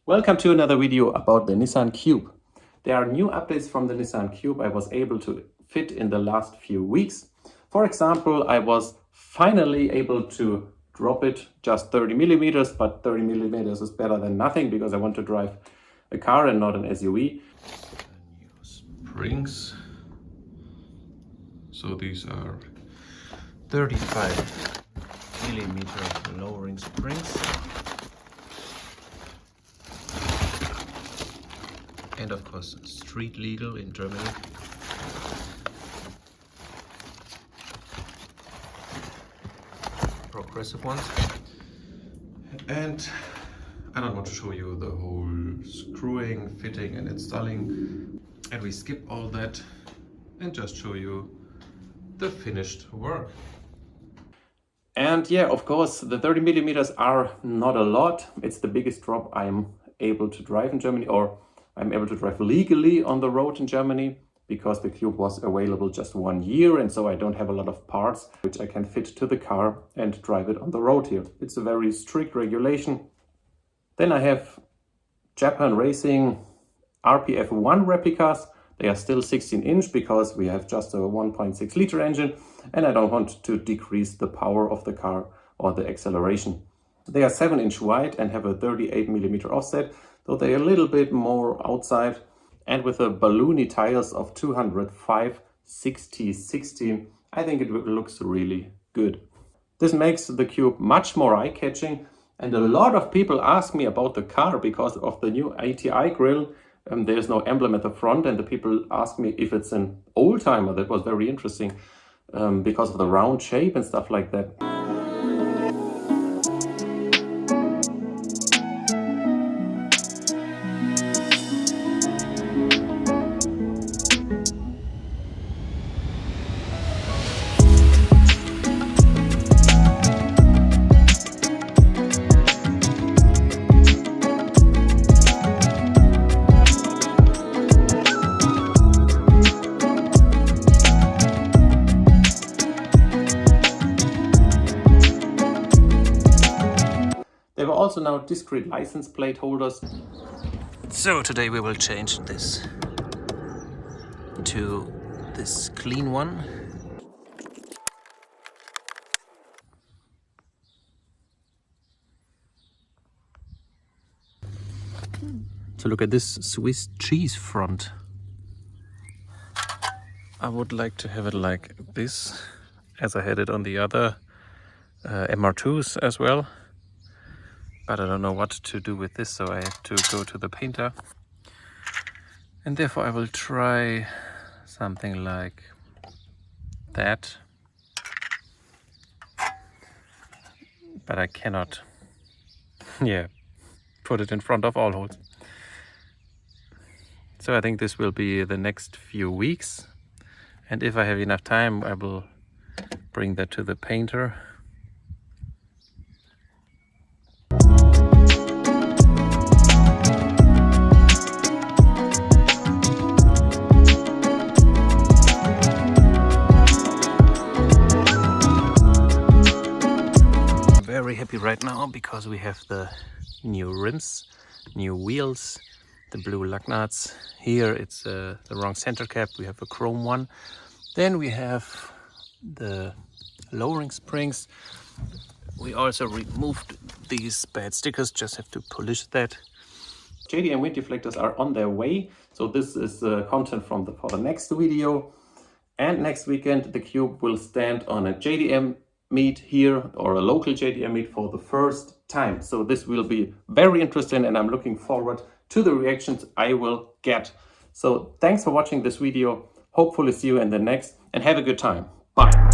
Welcome to another video about the Nissan Cube. There are new updates from the Nissan Cube I was able to fit in the last few weeks. For example, I was finally able to drop it just 30 millimeters, but 30 millimeters is better than nothing because I want to drive a car and not an SUV. New springs. So these are 35 millimeter lowering springs. And of course, street legal in Germany. Progressive ones. And I don't want to show you the whole screwing, fitting and installing. And we skip all that and just show you the finished work. And yeah, of course, the 30 millimeters are not a lot. It's the biggest drop I'm able to drive in Germany, or I'm able to drive legally on the road in Germany, because the Cube was available just 1 year, and so I don't have a lot of parts which I can fit to the car and drive it on the road here. It's a very strict regulation. Then I have Japan Racing RPF1 replicas. They are still 16-inch because we have just a 1.6 liter engine, and I don't want to decrease the power of the car or the acceleration. They are 7-inch wide and have a 38 millimeter offset, so they're a little bit more outside, and with a balloony tires of 205/60/60, I think it looks really good. This makes the Cube much more eye-catching, and a lot of people ask me about the car because of the new ATI grille. There's no emblem at the front, and the people ask me if it's an old-timer. That was very interesting because of the round shape and stuff like that. There were also now discrete license plate holders. So today we will change this to this clean one. So look at this Swiss cheese front. I would like to have it like this, as I had it on the other MR2s as well. But I don't know what to do with this, so I have to go to the painter. And therefore I will try something like that. But I cannot, put it in front of all holes. So I think this will be the next few weeks. And if I have enough time, I will bring that to the painter. Very happy right now because we have the new rims, new wheels, the blue lug nuts. Here it's the wrong center cap, we have a chrome one. Then we have the lowering springs. We also removed these bad stickers, just have to polish that. JDM wind deflectors are on their way, so this is content for the next video. And next weekend the Cube will stand on a JDM meet here, or a local JDM meet, for the first time. So this will be very interesting, and I'm looking forward to the reactions I will get. So thanks for watching this video. Hopefully see you in the next, and have a good time. Bye.